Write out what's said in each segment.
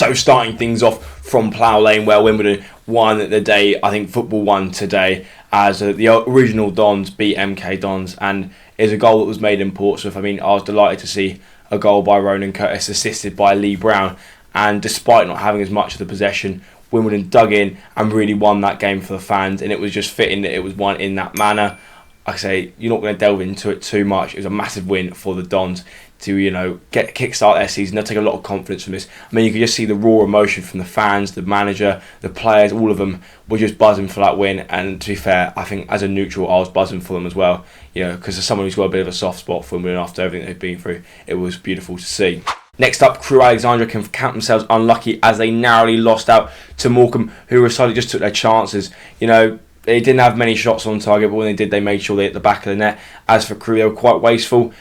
So starting things off from Plough Lane, where Wimbledon won the day, I think football won today, as the original Dons beat MK Dons, and is a goal that was made in Portsmouth. I mean, I was delighted to see a goal by Ronan Curtis, assisted by Lee Brown, and despite not having as much of the possession, Wimbledon dug in and really won that game for the fans, and it was just fitting that it was won in that manner. Like I say, you're not going to delve into it too much. It was a massive win for the Dons to, kickstart their season. They'll take a lot of confidence from this. I mean, you could just see the raw emotion from the fans, the manager, the players, all of them were just buzzing for that win. And to be fair, I think as a neutral, I was buzzing for them as well. Because as someone who's got a bit of a soft spot for Wimbledon after everything they've been through, it was beautiful to see. Next up, Crewe Alexandria can count themselves unlucky as they narrowly lost out to Morecambe, who suddenly just took their chances. They didn't have many shots on target, but when they did, they made sure they hit the back of the net. As for Crewe, they were quite wasteful.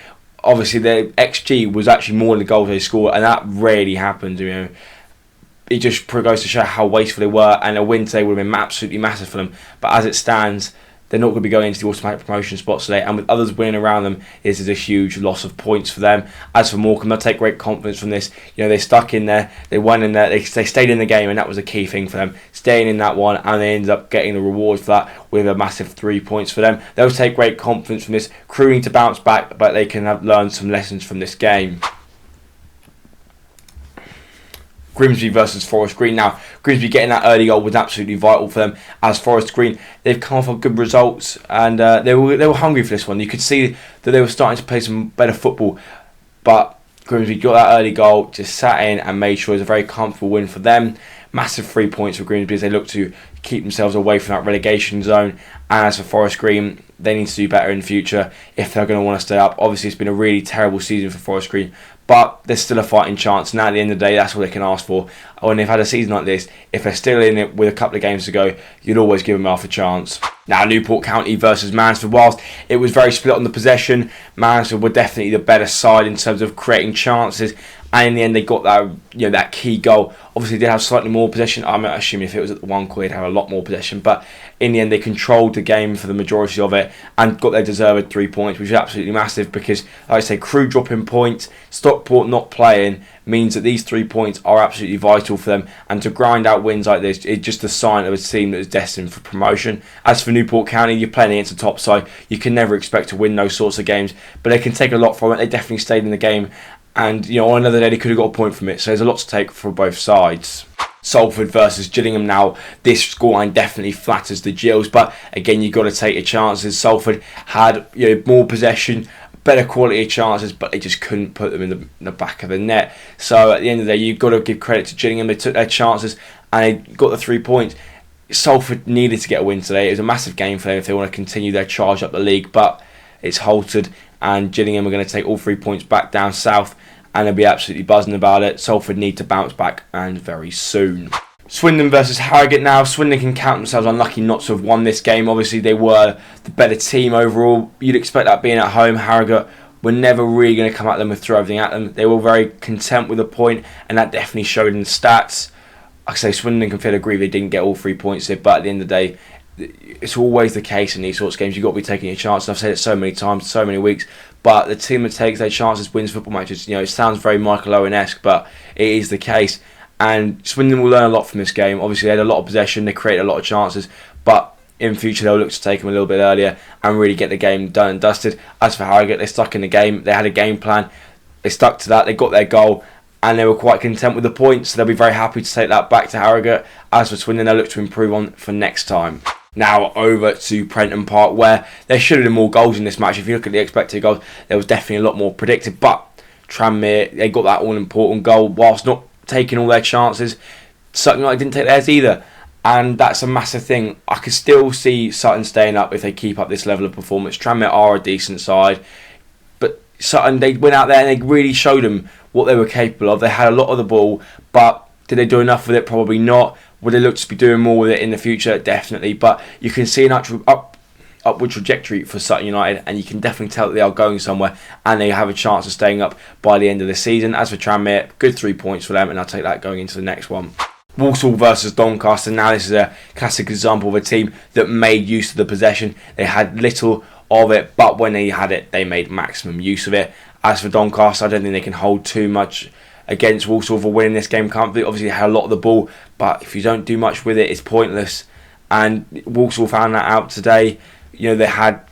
Obviously, their XG was actually more than the goals they scored, and that rarely happens. It just goes to show how wasteful they were, and a win today would have been absolutely massive for them. But as it stands, they're not going to be going into the automatic promotion spots today, and with others winning around them, this is a huge loss of points for them. As for Morecambe, they'll take great confidence from this. They stuck in there, they won in there, they stayed in the game, and that was a key thing for them, staying in that one, and they ended up getting the reward for that with a massive 3 points for them. They'll take great confidence from this. Crewe need to bounce back, but they can have learned some lessons from this game. Grimsby versus Forest Green. Now, Grimsby getting that early goal was absolutely vital for them. As Forest Green, they've come off of good results, and they were hungry for this one. You could see that they were starting to play some better football, but Grimsby got that early goal, just sat in and made sure it was a very comfortable win for them. Massive 3 points for Grimsby as they look to keep themselves away from that relegation zone. And as for Forest Green, they need to do better in the future if they're going to want to stay up. Obviously, it's been a really terrible season for Forest Green, but there's still a fighting chance. And at the end of the day, that's what they can ask for. When they've had a season like this, if they're still in it with a couple of games to go, you'd always give them half a chance. Now, Newport County versus Mansfield. Whilst it was very split on the possession, Mansfield were definitely the better side in terms of creating chances. And in the end, they got that key goal. Obviously, they did have slightly more possession. I'm assuming if it was at the 1 quarter, they'd have a lot more possession. But in the end, they controlled the game for the majority of it and got their deserved 3 points, which is absolutely massive because, like I say, Crewe dropping points, Stockport not playing, means that these 3 points are absolutely vital for them. And to grind out wins like this is just a sign of a team that is destined for promotion. As for Newport County, you're playing against a top side. You can never expect to win those sorts of games, but they can take a lot from it. They definitely stayed in the game. And, on another day, they could have got a point from it. So there's a lot to take for both sides. Salford versus Gillingham. Now, this scoreline definitely flatters the Gills. But, again, you've got to take your chances. Salford had more possession, better quality of chances, but they just couldn't put them in the back of the net. So, at the end of the day, you've got to give credit to Gillingham. They took their chances and they got the 3 points. Salford needed to get a win today. It was a massive game for them if they want to continue their charge up the league. But it's halted. And Gillingham are going to take all 3 points back down south, and they'll be absolutely buzzing about it. Salford need to bounce back, and very soon. Swindon versus Harrogate. Now, Swindon can count themselves unlucky not to have won this game. Obviously, they were the better team overall. You'd expect that being at home. Harrogate were never really going to come at them and throw everything at them. They were very content with a point, and that definitely showed in the stats. Like I say, Swindon can feel aggrieved they didn't get all 3 points here, but at the end of the day, it's always the case in these sorts of games. You've got to be taking your chances. I've said it so many times, so many weeks. But the team that takes their chances wins football matches. It sounds very Michael Owen-esque, but it is the case. And Swindon will learn a lot from this game. Obviously, they had a lot of possession. They created a lot of chances. But in future, they'll look to take them a little bit earlier and really get the game done and dusted. As for Harrogate, they stuck in the game. They had a game plan. They stuck to that. They got their goal. And they were quite content with the points. So they'll be very happy to take that back to Harrogate. As for Swindon, they'll look to improve on for next time. Now over to Prenton Park, where there should have been more goals in this match. If you look at the expected goals, there was definitely a lot more predicted. But Tranmere, they got that all-important goal whilst not taking all their chances. Sutton United didn't take theirs either. And that's a massive thing. I could still see Sutton staying up if they keep up this level of performance. Tranmere are a decent side. But Sutton, they went out there and they really showed them what they were capable of. They had a lot of the ball, but did they do enough with it? Probably not. Would they look to be doing more with it in the future? Definitely. But you can see an upward trajectory for Sutton United, and you can definitely tell that they are going somewhere and they have a chance of staying up by the end of the season. As for Tranmere, good 3 points for them, and I'll take that going into the next one. Walsall versus Doncaster. Now, this is a classic example of a team that made use of the possession. They had little of it, but when they had it, they made maximum use of it. As for Doncaster, I don't think they can hold too much against Walsall for winning this game comfortably. Obviously, they had a lot of the ball, but if you don't do much with it, it's pointless. And Walsall found that out today. They had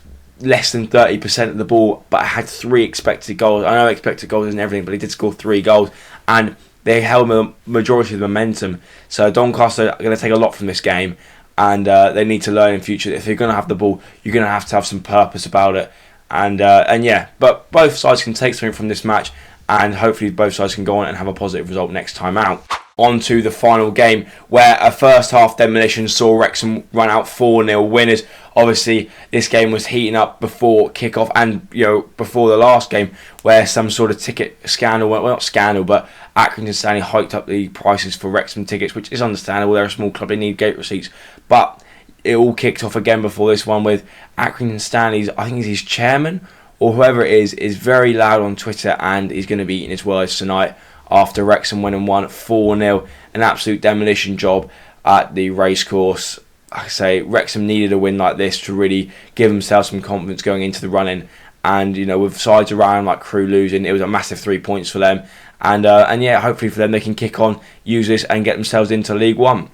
less than 30% of the ball, but had 3 expected goals. I know expected goals isn't everything, but they did score 3 goals, and they held the majority of the momentum. So Doncaster are going to take a lot from this game, and they need to learn in future that if they're going to have the ball, you're going to have some purpose about it. And yeah, but both sides can take something from this match, and hopefully both sides can go on and have a positive result next time out. On to the final game, where a first half demolition saw Wrexham run out 4-0 winners. Obviously, this game was heating up before kick-off and before the last game, where some sort of ticket scandal, well, not scandal, but Accrington Stanley hiked up the prices for Wrexham tickets, which is understandable. They're a small club, they need gate receipts. But it all kicked off again before this one with Accrington Stanley's, I think he's his chairman, or whoever it is very loud on Twitter, and he's going to be eating his words tonight after Wrexham went and won 4-0. An absolute demolition job at the racecourse. Like I say, Wrexham needed a win like this to really give themselves some confidence going into the run-in. And, with sides around like Crewe losing, it was a massive 3 points for them. And yeah, hopefully for them, they can kick on, use this and get themselves into League One.